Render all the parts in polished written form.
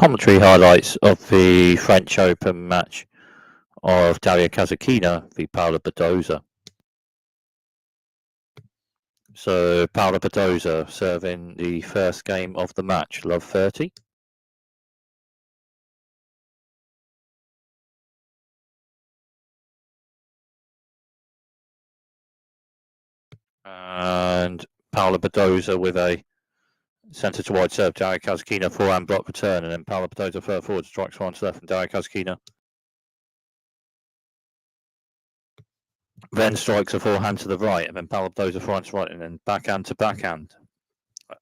commentary highlights of the French Open match of Daria Kasatkina v Paula Badosa. So Paula Badosa serving the first game of the match, love 30. And Paula Badosa with a centre to wide serve, Daria Kasatkina forehand block return, and then Paula Badosa further forward, strikes one to left, and Daria Kasatkina then strikes a forehand to the right, and then Paula Badosa forehand to right, and then backhand to backhand.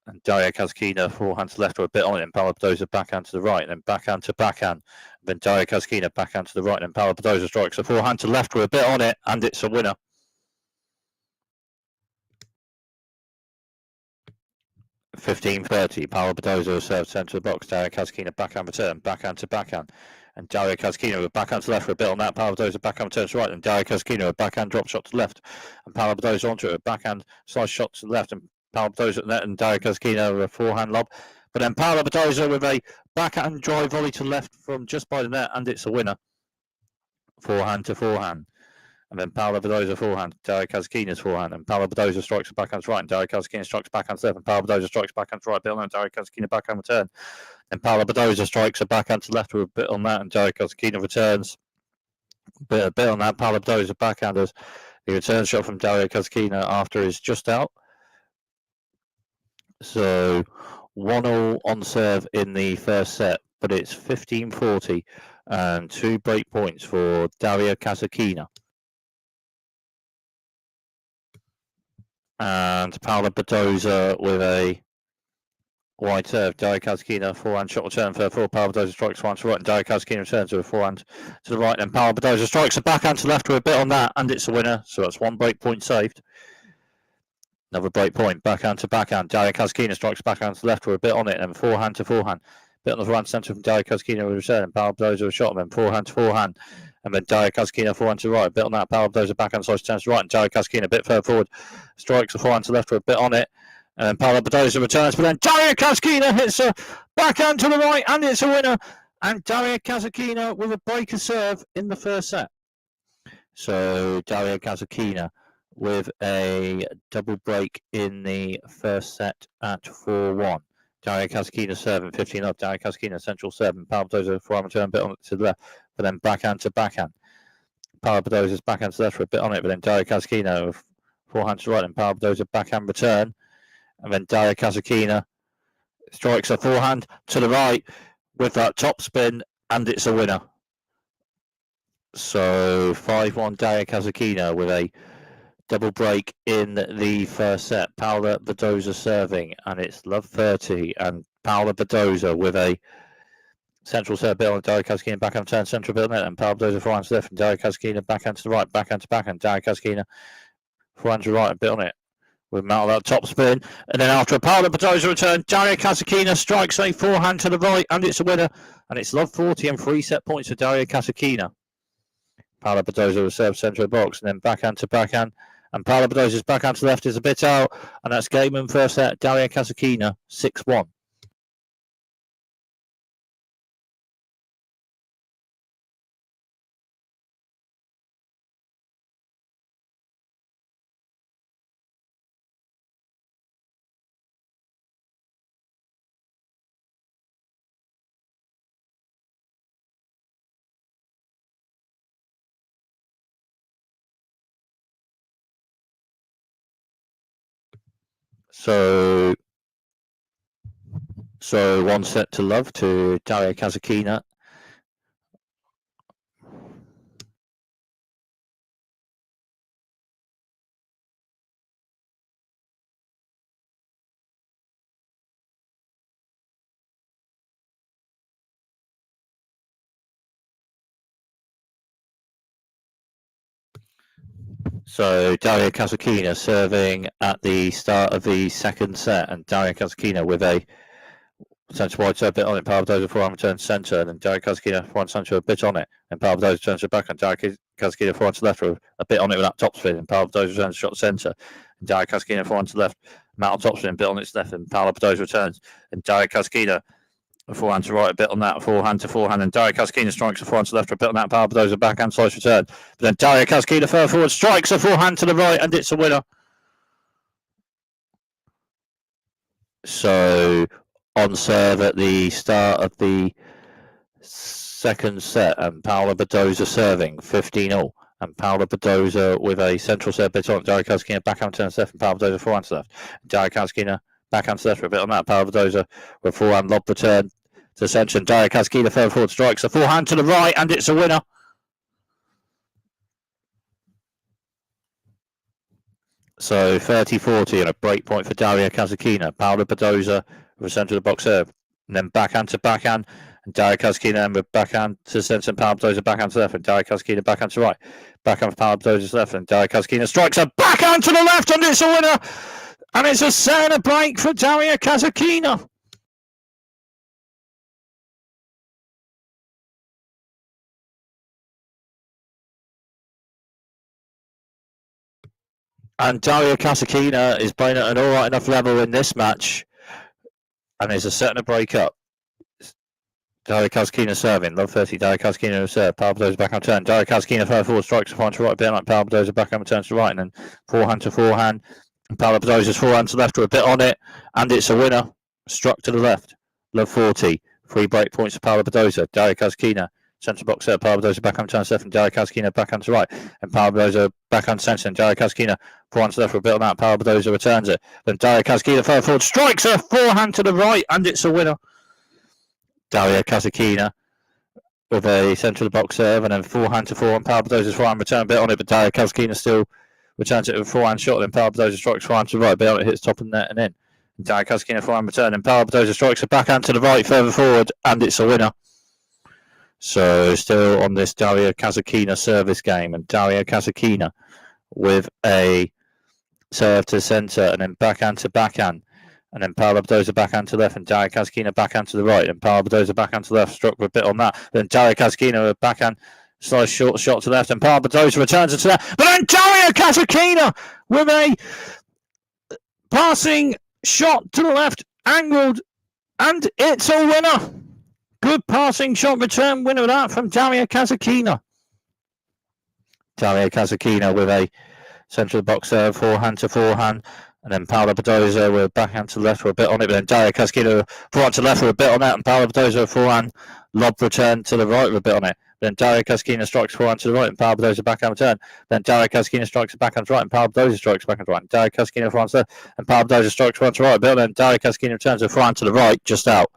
And Daria Kasatkina forehand to left with a bit on it, and Paula Badosa backhand to the right, and then backhand to backhand. And then Daria Kasatkina backhand to the right, and then Paula Badosa strikes a forehand to left with a bit on it, and it's a winner. 15-30, Paula Badosa serves centre of the box, Daria Kasatkina backhand return, backhand to backhand. And Daria Kasatkina with backhand to left for a bit on that, Paula Badosa backhand return to right, and Daria Kasatkina with backhand drop shot to left, and Paula Badosa onto it, a backhand slice shot to the left, and Paula Badosa at net, and Daria Kasatkina with a forehand lob. But then Paula Badosa with a backhand drive volley to left from just by the net, and it's a winner. Forehand to forehand. And then Paula Badosa forehand, Daria Kasatkina's forehand, and Paula Badosa strikes a backhand to right, and Daria Kasatkina strikes backhand to left, and Paula Badosa strikes backhand to right, bit on that, Daria Kasatkina backhand return. And Paula Badosa strikes a backhand to left with a bit on that, and Daria Kasatkina returns. A bit on that, Paula Badosa backhanders. The return shot from Daria Kasatkina after is just out. So 1-1 on serve in the first set, but it's 15-40 and 2 break points for Daria Kasatkina. And Paula Badosa with a wide serve. Daria Kasatkina forehand shot return for Paula Badosa strikes one to right, and Daria Kasatkina returns with a forehand to the right, and Paula Badosa strikes a backhand to left with a bit on that, and it's a winner. So that's 1 break point saved. Another break point, backhand to backhand. Daria Kasatkina strikes backhand to left with a bit on it, and then forehand to forehand. Bit on the forehand centre from Daria Kasatkina with a return, and Paula Badosa with a shot, and then forehand to forehand. And then Daria Kasatkina forehand to right, a bit on that. Paula Badosa backhand slice turns to right, and Daria Kasatkina a bit further forward, strikes a forehand to left with a bit on it. And then Paula Badosa returns, but then Daria Kasatkina hits a backhand to the right, and it's a winner. And Daria Kasatkina with a breaker serve in the first set. So Daria Kasatkina with a double break in the first set at 4-1. Daria Kasatkina serving 15 up. Daria Kasatkina central serving. Paula Badosa forehand return, bit on it to the left, but then backhand to backhand. Paula Badosa's backhand to the left for a bit on it, but then Daria Kasatkina with forehand to right, and Paula Badosa backhand return. And then Daria Kasatkina strikes a forehand to the right with that top spin, and it's a winner. So 5-1 Daria Kasatkina with a double break in the first set. Paula Badosa serving, and it's love 30, and Paula Badosa with a central serve bit on Daria Kasatkina backhand turn, central bit on it, and Paula Badosa forehand to left, and Daria Kasatkina backhand to the right, backhand to backhand. Daria Kasatkina forehand to the right, a bit on it with Mal that top spin, and then after a Paula Badosa return, Daria Kasatkina strikes a forehand to the right, and it's a winner, and it's love 40 and 3 set points for Daria Kasatkina. Paula Badosa will serve centre of the box, and then backhand to backhand, and Paula Badosa's backhand to left is a bit out, and that's game in first set. Daria Kasatkina 6-1. So 1 set to love to Daria Kasatkina. So Daria Kasatkina serving at the start of the second set, and Daria Kasatkina with a centre wide serve bit on it. Paula Badosa forehand return centre, and then Daria Kasatkina forehand centre a bit on it, and Paula Badosa turns to back, and Daria Kasatkina forehand to left with a bit on it with that top spin, and Paula Badosa turns shot centre, and Daria Kasatkina forehand to left, Matt top spin, bit on its left, and Paula Badosa returns, and Daria Kasatkina A forehand to right, a bit on that, forehand to forehand, and Daria Kasatkina strikes a forehand to left, a bit on that, Paula Badosa backhand slice return. But then Daria Kasatkina further forward, strikes a forehand to the right, and it's a winner. So on serve at the start of the second set, and Paula Badosa serving 15-0. And Paula Badosa with a central serve bit on. Daria Kasatkina backhand turn left, and Paula Badosa forehand to left. Daria Kasatkina backhand to left for a bit on that. Paula Badosa with forehand lob return to centre. And Daria Kasatkina further forward strikes a forehand to the right, and it's a winner. So 30-40 and a break point for Daria Kasatkina. Paula Badosa with a centre of the box serve. And then backhand to backhand. And Daria Kasatkina and with backhand to centre, and Paula Badosa backhand to left, and Daria Kasatkina backhand to right. Backhand for Paula Badosa's left, and Daria Kasatkina strikes a backhand to the left, and it's a winner. And it's a set and a break for Daria Kasatkina. And Daria Kasatkina is playing at an all right enough level in this match, and there's a set and a break up. Daria Kasatkina serving, love 30, Daria Kasatkina serve, Paula Badosa back on turn, Daria Kasatkina further forward, strikes a forehand to right, bit like Paula Badosa back on turns to right, and then forehand to forehand, and Paula Badosa's forehand to left with a bit on it, and it's a winner, struck to the left, love 40, 3 break points for Paula Badosa, Daria Kasatkina, centre box serve, Paula Badosa back on turn left, and Daria Kasatkina back on to right, and Paula Badosa back on centre, and Daria Kasatkina forehand to left with a bit on that, Paula Badosa returns it, then Daria Kasatkina further forward, strikes a forehand to the right, and it's a winner. Daria Kasatkina with a centre of the box serve, and then forehand to forehand. Paula Badosa's forehand return, bit on it, but Daria Kasatkina still returns it with a forehand shot. Then Paula Badosa strikes forehand to the right, bit on it, hits top of the net and in. And Daria Kasatkina forehand return, and Paula Badosa strikes a backhand to the right, further forward, and it's a winner. So still on this Daria Kasatkina service game, and Daria Kasatkina with a serve to centre, and then backhand to backhand. And then Paula Badosa backhand to left, and Daria Kasatkina backhand to the right, and Paula Badosa backhand to left, struck with a bit on that. Then Daria Kasatkina with a backhand slice short shot to left, and Paula Badosa returns it to left. But then Daria Kasatkina with a passing shot to the left, angled, and it's a winner. Good passing shot return winner of that from Daria Kasatkina. Daria Kasatkina with a centre of the box serve, forehand to forehand. And then Paula Badosa with a backhand to the left with a bit on it, but then Daria Kasatkina forehand to the left with a bit on that, and Paula Badosa forehand lob return to the right with a bit on it. Then Daria Kasatkina strikes forehand to the right, and Paula Badosa backhand return. Then Daria Kasatkina strikes a backhand to right, and Paula Badosa strikes backhand to right. And Daria Kasatkina forehand to left, and Paula Badosa strikes forehand to right, but then Daria Kasatkina returns a forehand to the right, just out.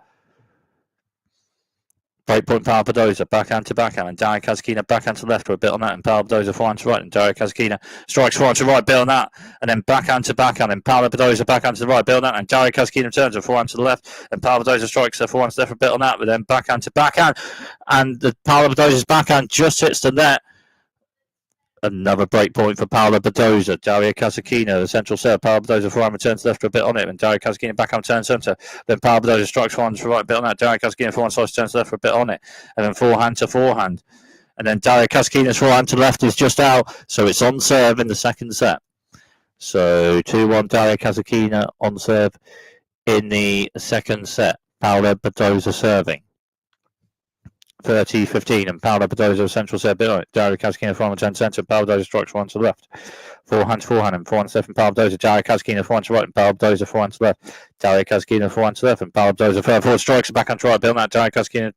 Break point Paula Badosa, backhand to backhand, and Daria Kasatkina backhand to left with a bit on that, and Paula Badosa forehand to right, and Daria Kasatkina strikes forehand to right, bit on that, and then backhand to backhand, and Paula Badosa backhand to the right, bit on that, and Daria Kasatkina returns a forehand to the left, and Paula Badosa strikes a forehand to the left with a bit on that, but then backhand to backhand, and the Paula Badosa's backhand just hits the net. Another break point for Paula Badosa. Daria Kasatkina, the central serve. Paula Badosa forehand returns left for a bit on it, and Daria Kasatkina backhand turn centre. Then Paula Badosa strikes forehand to right, bit on that. Daria Kasatkina forehand slice turns left for a bit on it, and then forehand to forehand. And then Daria Kasatkina's forehand to left is just out, so it's on serve in the second set. So 2-1 Daria Kasatkina on serve in the second set. Paula Badosa serving. 30-15, and Paula Badosa central serve bit on it. Daria Kasatkina forehand turn centre, and Paula Badosa strikes forehand to the left. Forehand to forehand, and forehand to left, and Paula Badosa. Daria Kasatkina forehand to right, and Paula Badosa forehand to left. Daria Kasatkina forehand to left, and Paula Badosa further forward strikes a backhand to right, bit on that. Daria Kasatkina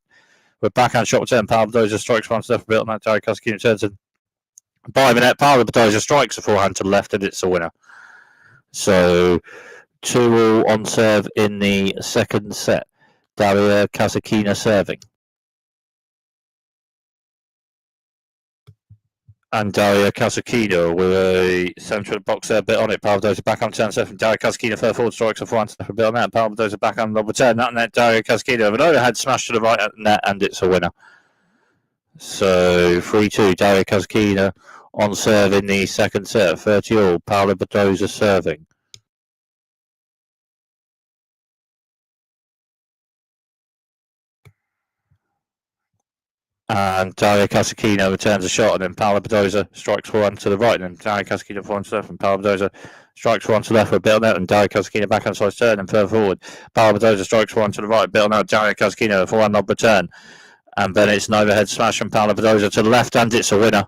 with backhand shot return, Paula Badosa strikes forehand to left, bit on that. Daria Kasatkina returns and by the net. Paula Badosa strikes a forehand to the left, and it's a winner. So 2-2 on serve in the second set. Daria Kasatkina serving. And Daria Kasatkina with a centre box there, bit on it. Paula Badosa back on turn left, and Daria Kasatkina further forward strikes a forehand a bit on that. Paula Badosa back on the return that net. Daria Kasatkina with an overhead smash to the right net, and it's a winner. So 3-2 Daria Kasatkina on serve in the second set. 30-all. Paula Badosa serving. And Daria Kasatkina returns a shot, and then Paula Badosa strikes forehand to the right, and then Daria Kasatkina forehand to left, and Paula Badosa strikes forehand to the left with a bit on net, and Daria Kasatkina backhand slice turn and further forward. Paula Badosa strikes forehand to the right, bit on net, Daria Kasatkina, a forehand lob return. And then it's an overhead smash from Paula Badosa to the left, and it's a winner.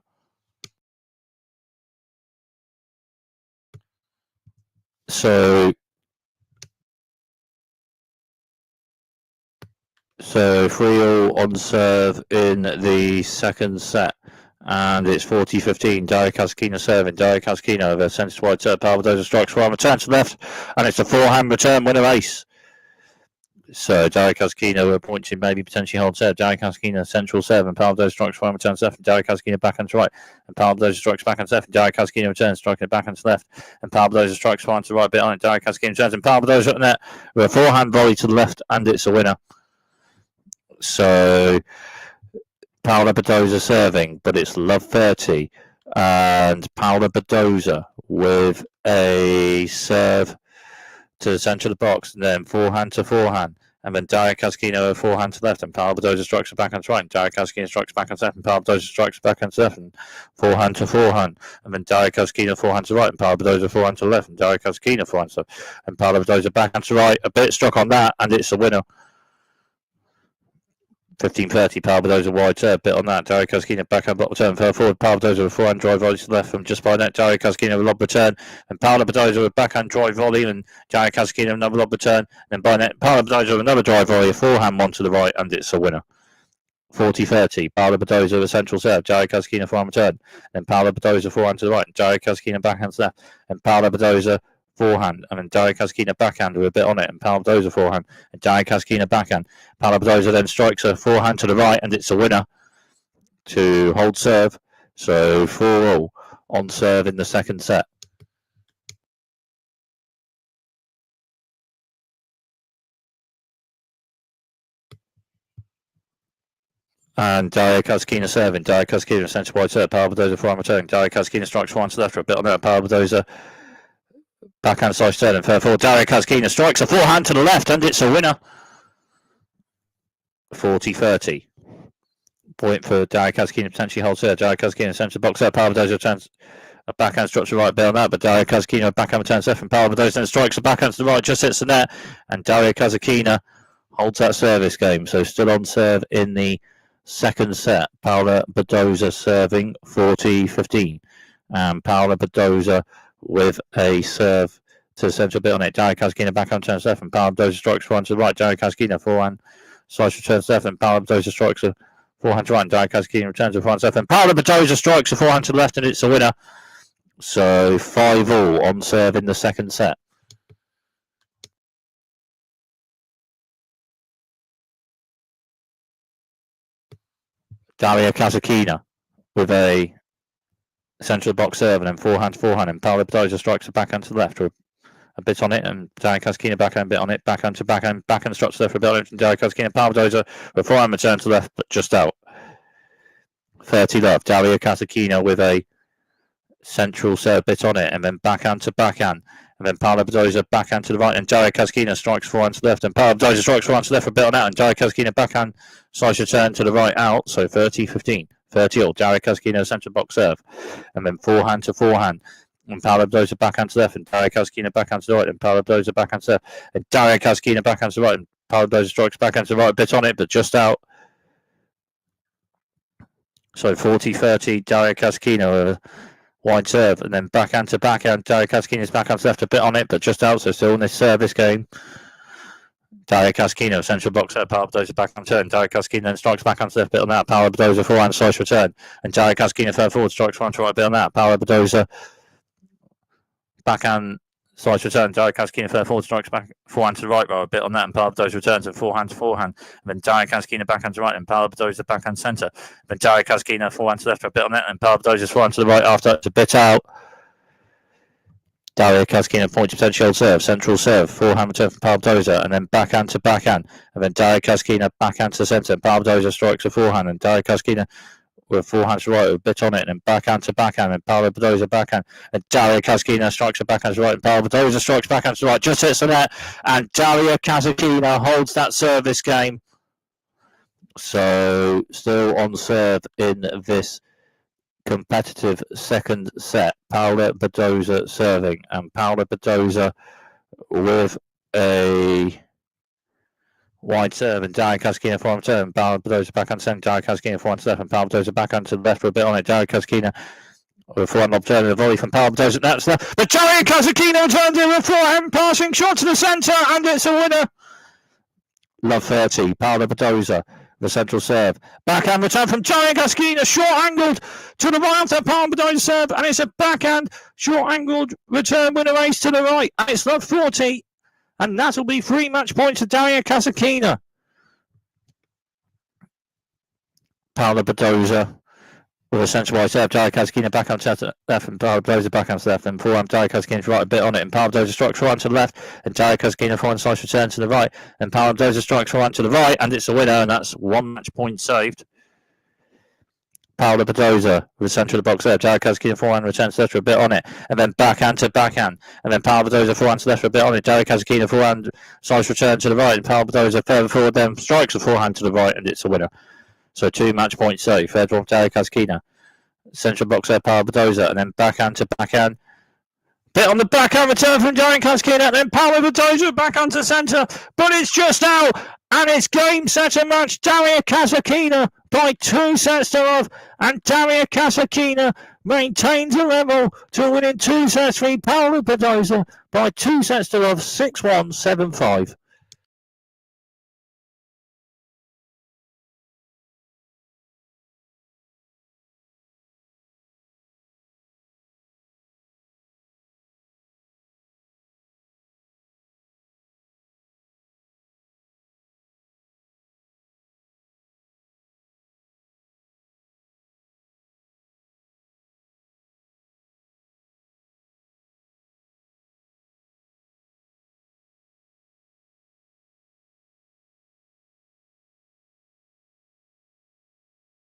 So 3-all on serve in the second set. And it's 40-15. Daria Kasatkina serving. Daria Kasatkina over centre to wide serve. Paula Badosa strikes forehand, return to the left, and it's a forehand return winner ace. So Daria Kasatkina were pointing maybe potentially hold serve. Daria Kasatkina central serve, and Paula Badosa strikes forehand, returns left, and Daria Kasatkina backhand to right, and Paula Badosa strikes backhand to left, and Daria Kasatkina returns, striking it backhand to left, and Paula Badosa strikes forehand to the right, bit on it. Daria Kasatkina returns, and Paula Badosa at the net with a forehand volley to the left, and it's a winner. So Paula Badosa serving, but it's love 30, and Paula Badosa with a serve to the centre of the box, and then forehand to forehand, and then Daria Kasatkina forehand to left, and Paula Badosa strikes a backhand to right, and Daria Kasatkina strikes backhand to left, and Paula Badosa strikes a backhand to left, and forehand to forehand, and then Daria Kasatkina forehand to right, and Paula Badosa forehand to left, and Daria Kasatkina forehand to left, and Paula Badosa backhand to right, a bit struck on that, and it's a winner. 15-30, Paula Badosa wide serve, bit on that. Daria Kasatkina backhand block return, further forward. Paula Badosa with forehand drive volley to the left from just by net. Daria Kasatkina with lob return, and Paula Badosa with backhand drive volley, and Daria Kasatkina another lob return, and then by net. Paula Badosa with another drive volley, a forehand one to the right, and it's a winner. 40-30, Paula Badosa with central serve. Daria Kasatkina forehand return, and Paula Badosa forehand to the right. Daria Kasatkina backhand to left, and Paula Badosa forehand, and then Daria Kasatkina backhand with a bit on it, and Paula Badosa forehand, and Daria Kasatkina backhand. Paula Badosa then strikes a forehand to the right, and it's a winner to hold serve. So 4-all on serve in the second set. And Daria Kasatkina serving. Daria Kasatkina centre wide serve. Paula Badosa forehand return. Daria Kasatkina strikes forehand to the left for a bit on it. Paula Badosa backhand slice turn and further forward. Daria Kasatkina strikes a forehand to the left, and it's a winner. 40-30. Point for Daria Kasatkina, potentially hold serve. Daria Kasatkina centre box there. Paula Badosa returns a backhand structure right, bit on that, but Daria Kasatkina backhand returns left, and Paula Badosa then strikes a backhand to the right, just hits the net, and Daria Kasatkina holds that service game. So still on serve in the second set. Paula Badosa serving 40-15. Paula Badosa with a serve to the centre, bit on it. Daria Kasatkina backhand turns left, and Paula Badosa strikes forehand to the right. Daria Kasatkina forehand slice returns left, and Paula Badosa strikes a forehand to right, and Daria Kasatkina returns to forehand to left, and Paula Badosa strikes a forehand to the left, and it's a winner. So 5-all on serve in the second set. Daria Kasatkina with a centre of the box serve, and then forehand to forehand, and Paula Badosa strikes a backhand to the left with a bit on it, and Daria Kasatkina backhand bit on it, backhand to backhand, backhand structure there for a bit on it, and Daria Kasatkina, Paula Badosa with forehand return to the left, but just out. 30 love. Daria Kasatkina with a central serve bit on it, and then backhand to backhand, and then Paula Badosa backhand to the right, and Daria Kasatkina strikes forehand to the left, and Paula Badosa strikes forehand to the left for a bit on out, and Daria Kasatkina backhand slice return to the right out. So 30-15. 30-all. Daria Kasatkina centre box serve, and then forehand to forehand, and Paula Badosa backhand to the left, and Daria Kasatkina backhand to the right, and Paula Badosa backhand to the left, and Daria Kasatkina backhand to the right, and Paula Badosa strikes backhand to the right, bit on it, but just out. So 40-30, Daria Kasatkina wide serve, and then backhand to backhand. Daria Kasatkina's backhand left, a bit on it, but just out. So still in this service game. Daria Kasatkina, central box serve, Paula Badosa backhand turn. Daria Kasatkina then strikes backhand left, bit on that. Paula Badosa forehand slice return, and Daria Kasatkina further forward strikes forehand to right, bit on that. Paula Badosa backhand slice return. Daria Kasatkina further forward strikes back forehand to the right, a bit on that, and Paula Badosa returns and forehand to forehand. And then Daria Kasatkina backhand to right, and Paula Badosa backhand centre. Then Daria Kasatkina forehand to left, a bit on that, and Paula Badosa forehand to the right after it's a bit out. Daria Kasatkina point to potential serve, central serve, forehand return from Paula Badosa, and then backhand to backhand, and then Daria Kasatkina backhand to the centre, and Paula Badosa strikes a forehand, and Daria Kasatkina with forehand to right, with a bit on it, and then backhand to backhand, and Paula Badosa backhand, and Daria Kasatkina strikes a backhand to right, and Paula Badosa strikes backhand to right, just hits the net, and Daria Kasatkina holds that service game. So still on serve in this competitive second set. Paula Badosa serving, and Paula Badosa with a wide serve, and Daria Kasatkina forehand turn. Paula Badosa back on centre. Daria Kasatkina forehand left, and Paula Badosa back onto the left for a bit on it. Daria Kasatkina with a forehand lob turn and a volley from Paula Badosa. That's left, but Daria Kasatkina returns in with forehand passing shot to the centre, and it's a winner. Love 30. Paula Badosa, the central serve. Backhand return from Daria Kasatkina, short angled to the right after Paula Badosa serve, and it's a backhand short angled return winner ace to the right, and it's love 40. And that'll be 3 match points to Daria Kasatkina. Paula Badosa with a central wide serve. Daria Kasatkina back on to left, and Paula Badosa back on to left. And forehand, Daria Kasatkina's right a bit on it. And Paula Badosa strikes forehand to the left. And Daria Kasatkina forehand slice return to the right. And Paula Badosa strikes forehand to the right. And it's a winner. And that's 1 match point saved. Paula Badosa with the centre of the box there. Daria Kasatkina forehand returns to left for a bit on it, and then backhand to backhand, and then Paula Badosa forehand to left for a bit on it. Daria Kasatkina forehand slice return to the right, and Paula Badosa further forward then strikes a forehand to the right, and it's a winner. So 2 match points saved. Third one, Daria Kasatkina. Central box there, Paula Badosa, and then backhand to backhand. Bit on the backhand return from Daria Kasatkina, and then Paula Badosa back onto centre, but it's just out, and it's game, set and match. Daria Kasatkina by 2 sets to love, and Daria Kasatkina maintains a level to win in 2 sets. Paula Badosa by 2 sets to love, 6-1, 7-5.